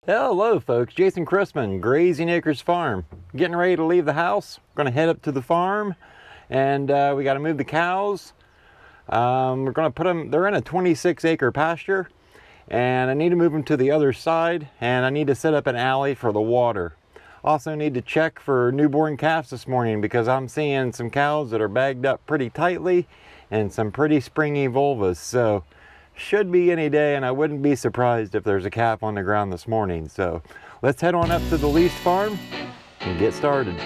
Hello folks, Jason Chrisman, Grazing Acres Farm. Getting ready to leave the house. Gonna head up to the farm and we gotta move the cows. We're gonna put them, they're in a 26-acre pasture and I need to move them to the other side, and I need to set up an alley for the water. Also need to check for newborn calves this morning because I'm seeing some cows that are bagged up pretty tightly and some pretty springy vulvas. So should be any day, and I wouldn't be surprised if there's a calf on the ground this morning. So let's head on up to the leased farm and get started.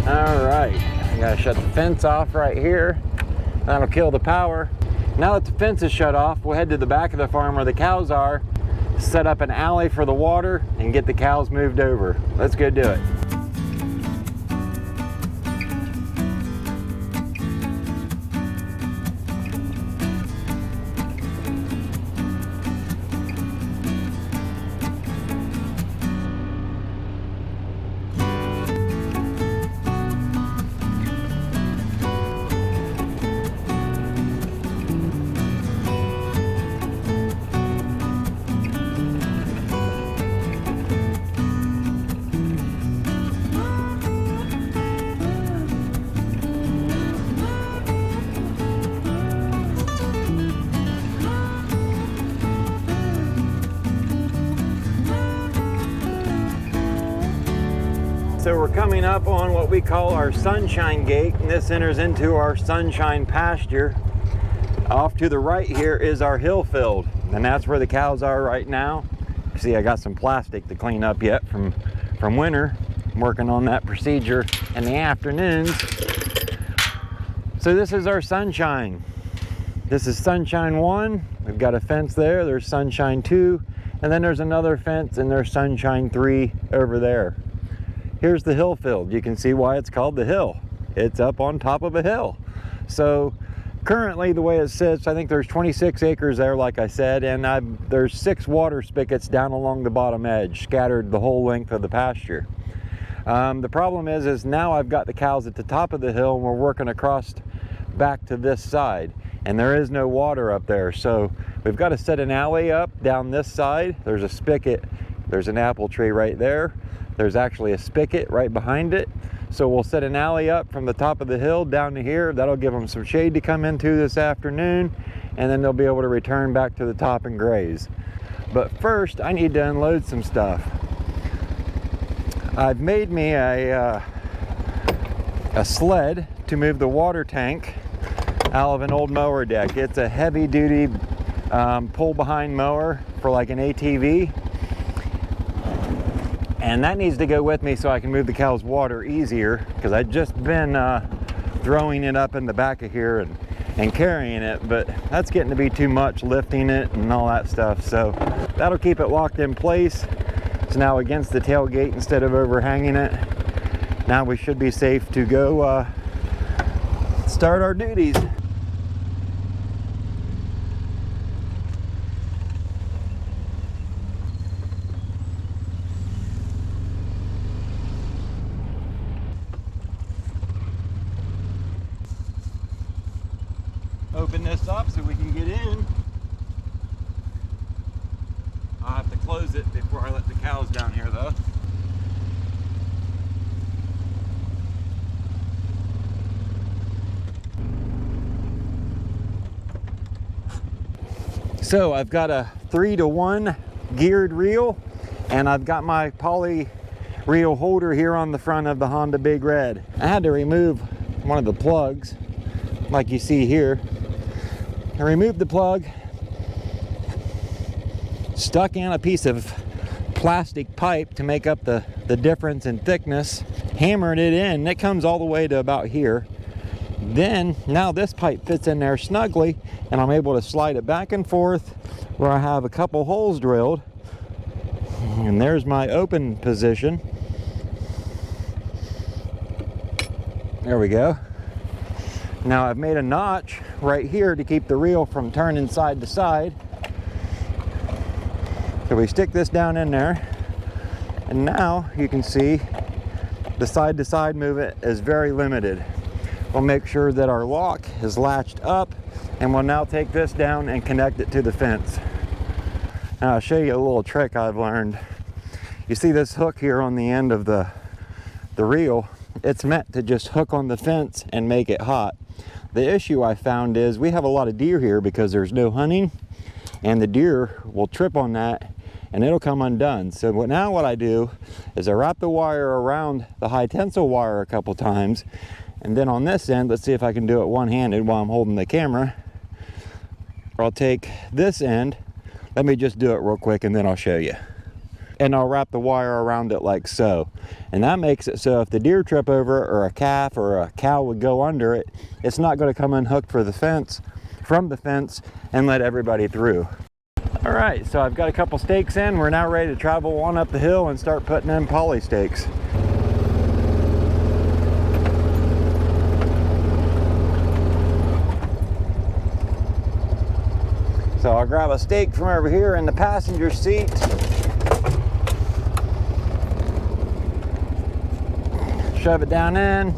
All right, I gotta shut the fence off right here. That'll kill the power. Now that the fence is shut off, we'll head to the back of the farm where the cows are, set up an alley for the water, and get the cows moved over. Let's go do it. So we're coming up on what we call our sunshine gate, and this enters into our sunshine pasture. Off to the right here is our hill field, and that's where the cows are right now. See, I got some plastic to clean up yet from winter. I'm working on that procedure in the afternoons. So this is our sunshine. This is sunshine 1. We've got a fence there. There's sunshine 2, and then there's another fence, and there's sunshine 3 over there. Here's the hill field. You can see why it's called the hill. It's up on top of a hill. So currently the way it sits, I think there's 26 acres there, like I said, and there's 6 water spigots down along the bottom edge, scattered the whole length of the pasture. The problem is now I've got the cows at the top of the hill, and we're working across back to this side, and there is no water up there. So we've got to set an alley up down this side. There's a spigot. There's an apple tree right there. There's actually a spigot right behind it. So we'll set an alley up from the top of the hill down to here. That'll give them some shade to come into this afternoon, and then they'll be able to return back to the top and graze. But first, I need to unload some stuff. I've made me a sled to move the water tank out of an old mower deck. It's a heavy-duty pull-behind mower for like an ATV. And that needs to go with me so I can move the cows' water easier, because I've just been throwing it up in the back of here and carrying it, but that's getting to be too much, lifting it and all that stuff. So that'll keep it locked in place. It's now against the tailgate instead of overhanging it. Now we should be safe to go start our duties. Open this up so we can get in. I'll have to close it before I let the cows down here though. So I've got a 3-to-1 geared reel, and I've got my poly reel holder here on the front of the Honda Big Red. I had to remove one of the plugs, like you see here. I removed the plug, stuck in a piece of plastic pipe to make up the difference in thickness, hammered it in. It comes all the way to about here. Then now this pipe fits in there snugly, and I'm able to slide it back and forth where I have a couple holes drilled. And there's my open position. There we go. Now I've made a notch right here to keep the reel from turning side to side. So we stick this down in there, and now you can see the side to side movement is very limited. We'll make sure that our lock is latched up, and we'll now take this down and connect it to the fence. Now I'll show you a little trick I've learned. You see this hook here on the end of the reel? It's meant to just hook on the fence and make it hot. The issue I found is we have a lot of deer here because there's no hunting, and the deer will trip on that and it'll come undone. So now what I do is I wrap the wire around the high tensile wire a couple times, and then on this end, let's see if I can do it one-handed while I'm holding the camera. I'll take this end, let me just do it real quick and then I'll show you. And I'll wrap the wire around it like so. And that makes it so if the deer trip over it, or a calf or a cow would go under it, it's not going to come unhooked from the fence and let everybody through. All right, so I've got a couple stakes in. We're now ready to travel on up the hill and start putting in poly stakes. So I'll grab a stake from over here in the passenger seat. Shove it down in,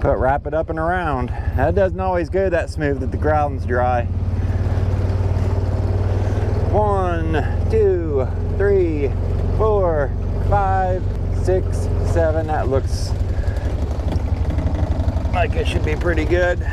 wrap it up and around. That doesn't always go that smooth if the ground's dry. 1, 2, 3, 4, 5, 6, 7. That looks like it should be pretty good.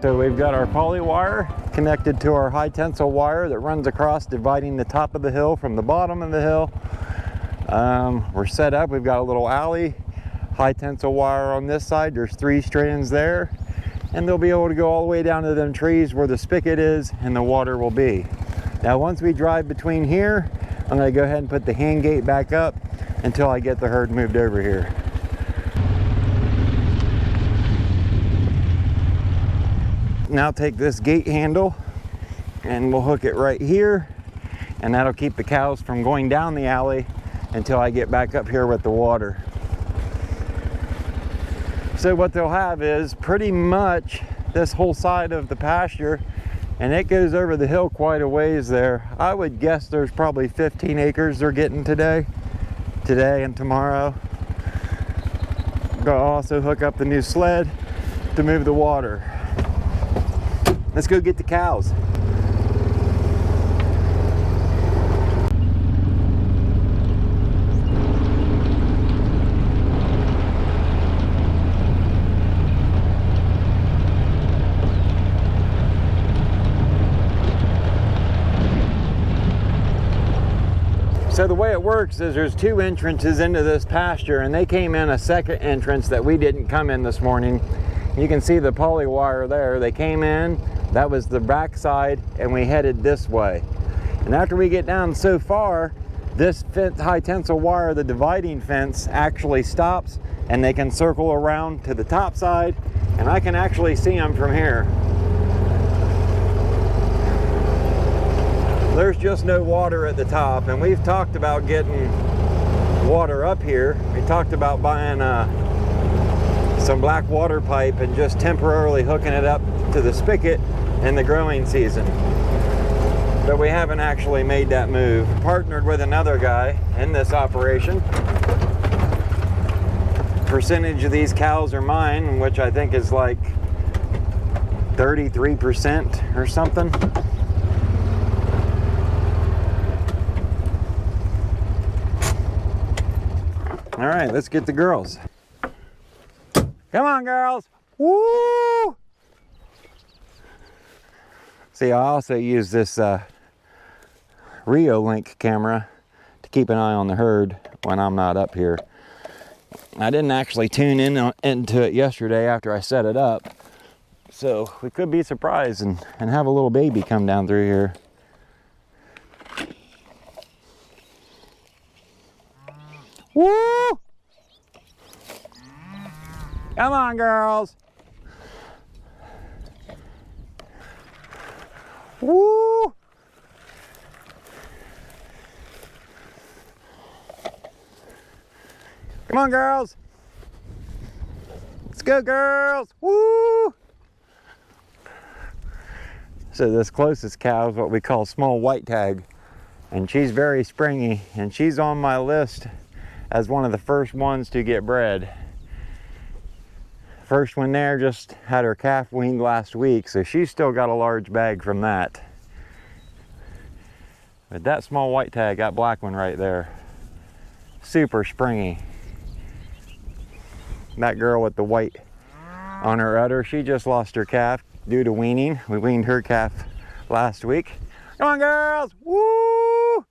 So we've got our poly wire connected to our high tensile wire that runs across, dividing the top of the hill from the bottom of the hill. We're set up. We've got a little alley, high tensile wire on this side. There's 3 strands there, and they'll be able to go all the way down to them trees where the spigot is and the water will be. Now once we drive between here, I'm going to go ahead and put the hand gate back up until I get the herd moved over here. Now take this gate handle and we'll hook it right here, and that'll keep the cows from going down the alley until I get back up here with the water. So what they'll have is pretty much this whole side of the pasture, and it goes over the hill quite a ways there. I would guess there's probably 15 acres they're getting today and tomorrow. Gonna also hook up the new sled to move the water. Let's go get the cows. So the way it works is there's 2 entrances into this pasture, and they came in a second entrance that we didn't come in this morning. You can see the poly wire there. They came in, that was the back side, and we headed this way. And after we get down so far, this high tensile wire, the dividing fence, actually stops, and they can circle around to the top side, and I can actually see them from here. There's just no water at the top, and we've talked about getting water up here. We talked about buying some black water pipe and just temporarily hooking it up to the spigot in the growing season. But we haven't actually made that move. Partnered with another guy in this operation. Percentage of these cows are mine, which I think is like 33% or something. All right, let's get the girls. Come on, girls. Woo! See, I also use this Reolink camera to keep an eye on the herd when I'm not up here. I didn't actually tune into it yesterday after I set it up, so we could be surprised and have a little baby come down through here. Woo! Come on, girls. Woo! Come on, girls. Let's go, girls. Woo! So this closest cow is what we call small white tag, and she's very springy, and she's on my list as one of the first ones to get bred. First one there just had her calf weaned last week, so she's still got a large bag from that. But that small white tag, that black one right there, super springy. That girl with the white on her udder, she just lost her calf due to weaning. We weaned her calf last week. Come on, girls! Woo!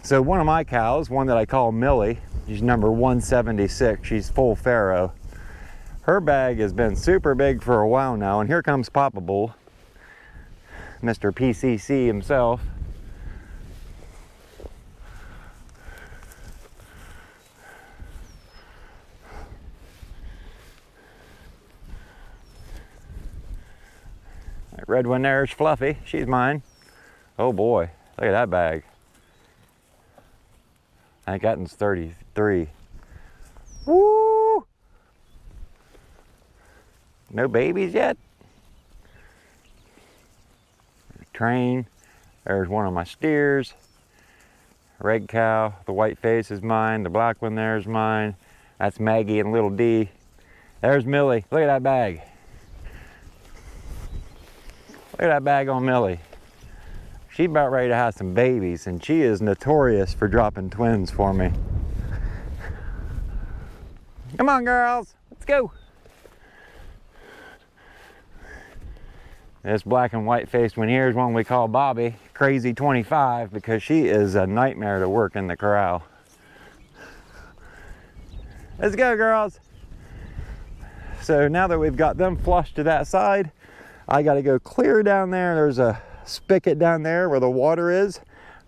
So one of my cows, one that I call Millie, she's number 176, she's full farrow. Her bag has been super big for a while now, and here comes Papa Bull, Mr. PCC himself. That red one there is Fluffy, she's mine. Oh boy, look at that bag. I think that one's 33. Woo! No babies yet? Train. There's one of my steers. Red cow. The white face is mine. The black one there is mine. That's Maggie and Little D. There's Millie. Look at that bag. Look at that bag on Millie. She's about ready to have some babies, and she is notorious for dropping twins for me. Come on, girls, let's go. This black and white faced one here is one we call Bobby, Crazy 25, because she is a nightmare to work in the corral. Let's go, girls. So now that we've got them flushed to that side, I gotta go clear down there. There's a spigot down there where the water is.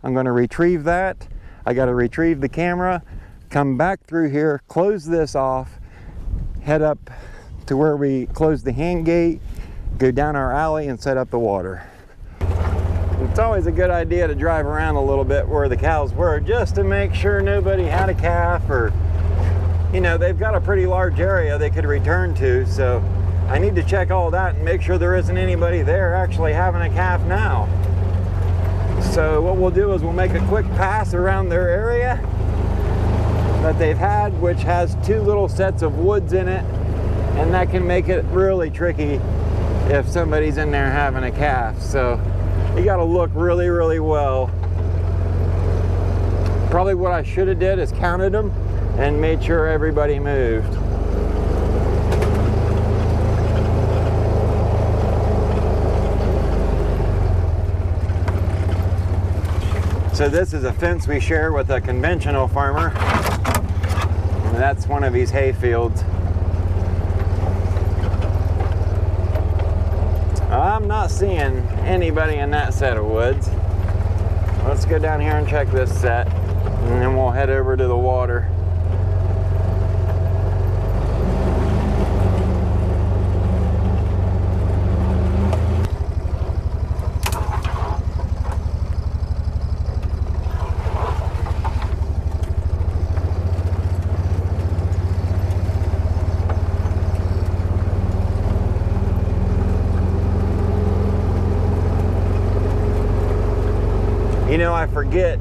I'm going to retrieve that. I got to retrieve the camera, come back through here, close this off, head up to where we close the hand gate, go down our alley and set up the water. It's always a good idea to drive around a little bit where the cows were, just to make sure nobody had a calf, or, you know, they've got a pretty large area they could return to, so I need to check all that and make sure there isn't anybody there actually having a calf now. So what we'll do is we'll make a quick pass around their area that they've had, which has 2 little sets of woods in it, and that can make it really tricky if somebody's in there having a calf. So you got to look really, really well. Probably what I should have did is counted them and made sure everybody moved. So this is a fence we share with a conventional farmer, and that's one of these hay fields. I'm not seeing anybody in that set of woods. Let's go down here and check this set, and then we'll head over to the water. You know, I forget.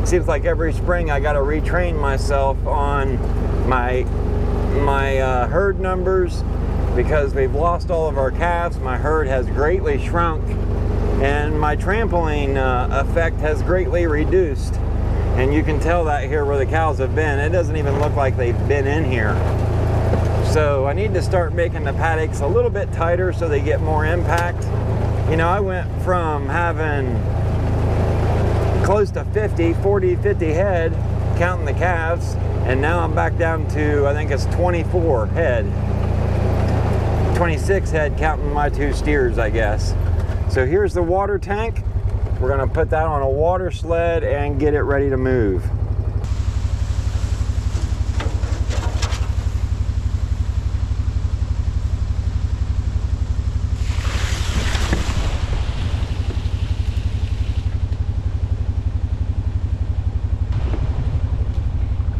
Seems like every spring I got to retrain myself on my herd numbers, because we've lost all of our calves. My herd has greatly shrunk, and my trampling effect has greatly reduced. And you can tell that here where the cows have been. It doesn't even look like they've been in here. So I need to start making the paddocks a little bit tighter so they get more impact. You know, I went from having close to 40, 50 head counting the calves, and now I'm back down to, I think it's 24 head. 26 head counting my 2 steers, I guess. So here's the water tank. We're gonna put that on a water sled and get it ready to move.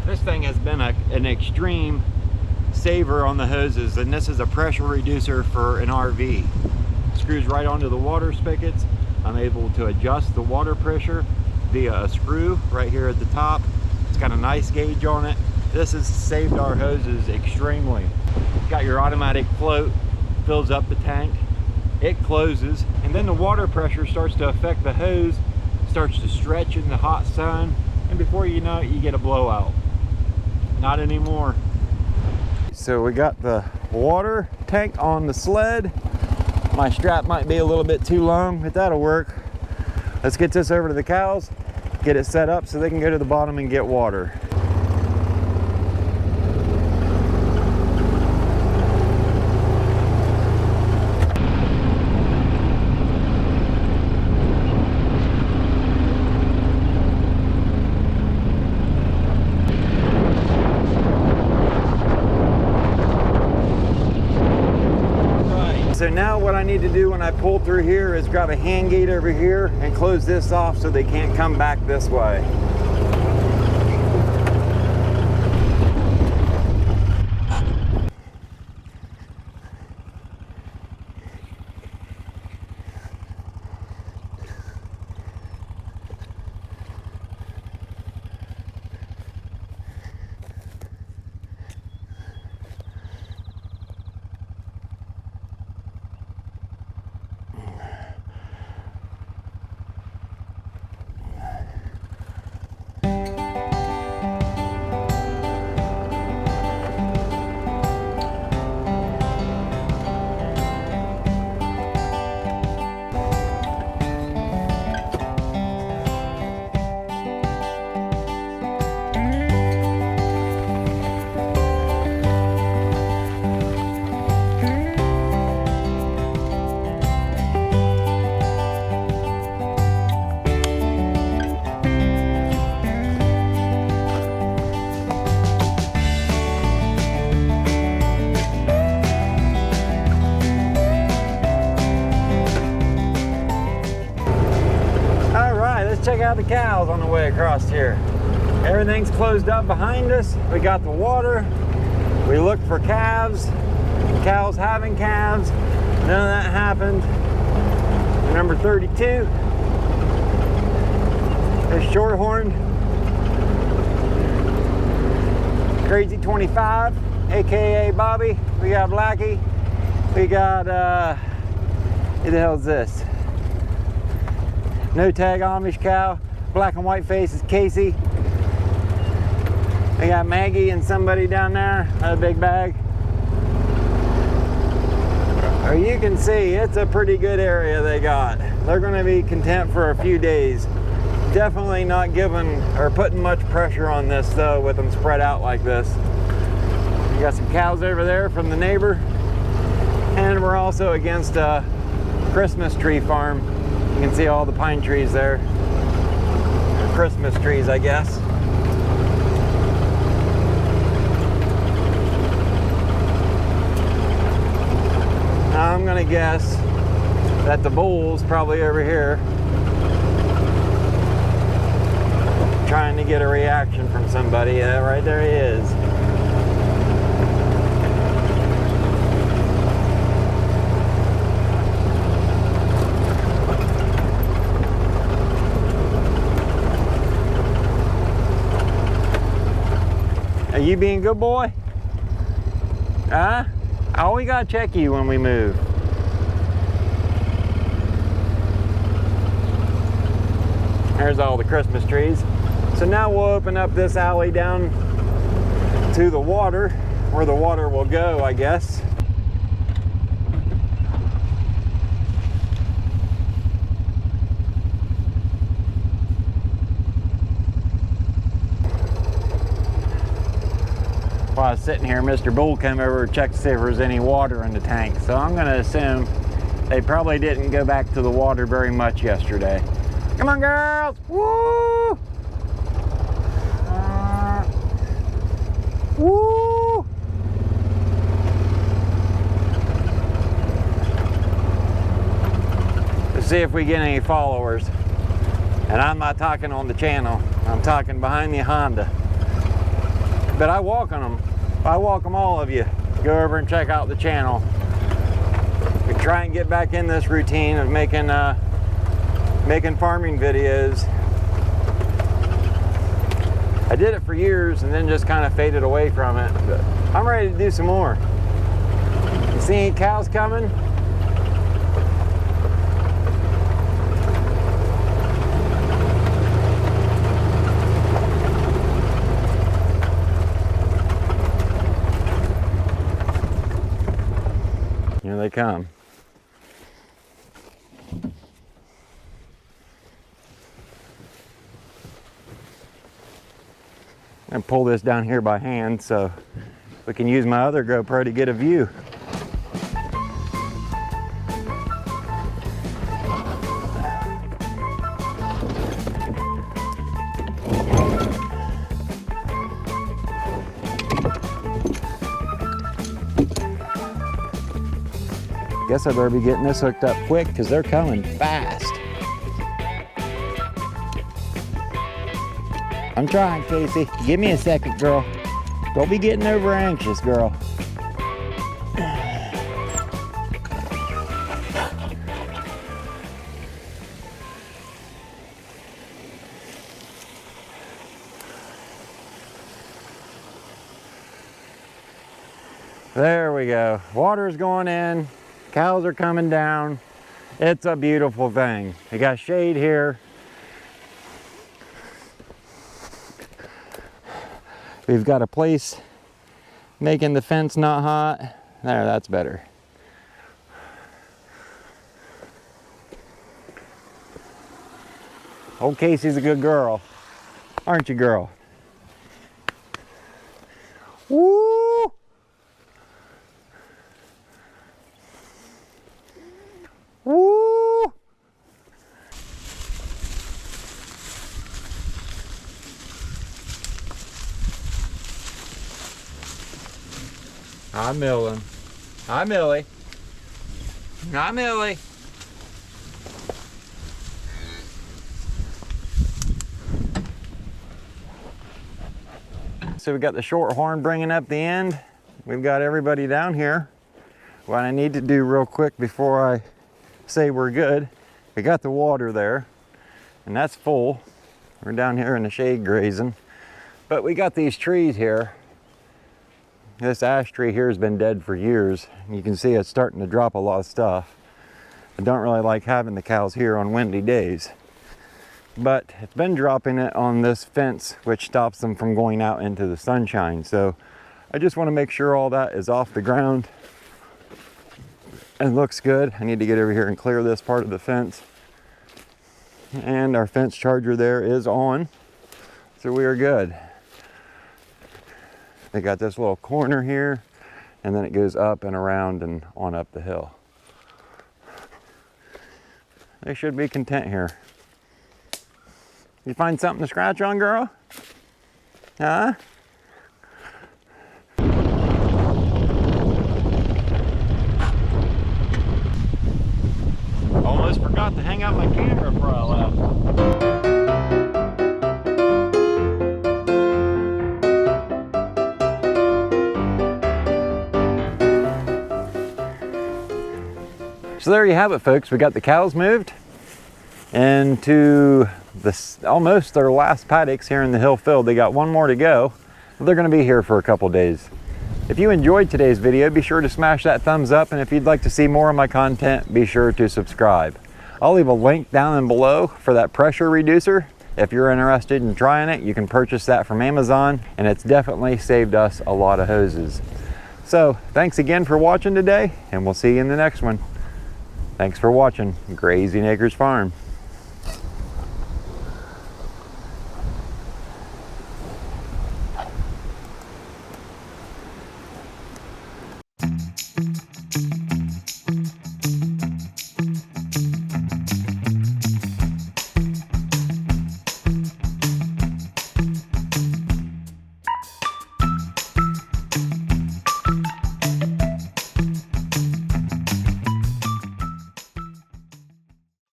This thing has been an extreme saver on the hoses, and this is a pressure reducer for an RV. Screws right onto the water spigots. I'm able to adjust the water pressure via a screw right here at the top. It's got a nice gauge on it. This has saved our hoses extremely. Got your automatic float, fills up the tank, it closes, and then the water pressure starts to affect the hose, starts to stretch in the hot sun, and before you know it, you get a blowout. Not anymore. So we got the water tank on the sled. My strap might be a little bit too long, but that'll work. Let's get this over to the cows, get it set up so they can go to the bottom and get water. So now what I need to do when I pull through here is grab a hand gate over here and close this off so they can't come back this way. Check out the cows on the way across here. Everything's closed up behind us. We got the water. We looked for calves. Cows having calves. None of that happened. Number 32. There's Shorthorn. Crazy 25, aka Bobby. We got Blackie. We got who the hell is this? No tag Amish cow. Black and white face is Casey. We got Maggie and somebody down there, a big bag. You can see it's a pretty good area they got. They're going to be content for a few days. Definitely not giving or putting much pressure on this though with them spread out like this. You got some cows over there from the neighbor, and we're also against a Christmas tree farm. You can see all the pine trees there. Christmas trees, I guess. I'm gonna guess that the bull's probably over here trying to get a reaction from somebody. Yeah, right there he is. Are you being a good boy? Huh? I always gotta check you when we move. There's all the Christmas trees. So now we'll open up this alley down to the water, where the water will go, I guess. While I was sitting here, Mr. Bull came over to check to see if there was any water in the tank. So I'm gonna assume they probably didn't go back to the water very much yesterday. Come on, girls! Woo! Woo! Let's see if we get any followers. And I'm not talking on the channel. I'm talking behind the Honda. But I welcome them. I welcome all of you. Go over and check out the channel. We try and get back in this routine of making farming videos. I did it for years and then just kind of faded away from it. But I'm ready to do some more. You see any cows coming? Here they come. I'm gonna pull this down here by hand so we can use my other GoPro to get a view. Guess I better be getting this hooked up quick because they're coming fast. I'm trying, Casey. Give me a second, girl. Don't be getting over anxious, girl. There we go. Water's going in. Cows are coming down. It's a beautiful thing. You got shade here. We've got a place making the fence not hot. There, that's better. Old Casey's a good girl. Aren't you, girl? Woo! Woo! Hi, Millie. Hi, Millie. Hi, Millie. So we got the short horn bringing up the end. We've got everybody down here. What I need to do real quick before I say we're good, we got the water there and that's full. We're down here in the shade grazing, but we got these trees here. This ash tree here has been dead for years. You can see it's starting to drop a lot of stuff. I don't really like having the cows here on windy days, but it's been dropping it on this fence, which stops them from going out into the sunshine. So I just want to make sure all that is off the ground and looks good. I need to get over here and clear this part of the fence. And our fence charger there is on, so we are good. They got this little corner here, and then it goes up and around and on up the hill. They should be content here. You find something to scratch on, girl? Huh? Almost forgot to hang out my camera before I left. So there you have it, folks. We got the cows moved into almost their last paddocks here in the hill field. They got one more to go. They're going to be here for a couple days. If you enjoyed today's video, be sure to smash that thumbs up, and if you'd like to see more of my content, be sure to subscribe. I'll leave a link down below for that pressure reducer. If you're interested in trying it, you can purchase that from Amazon, and it's definitely saved us a lot of hoses. So thanks again for watching today, and we'll see you in the next one. Thanks for watching Grazing Acres Farm.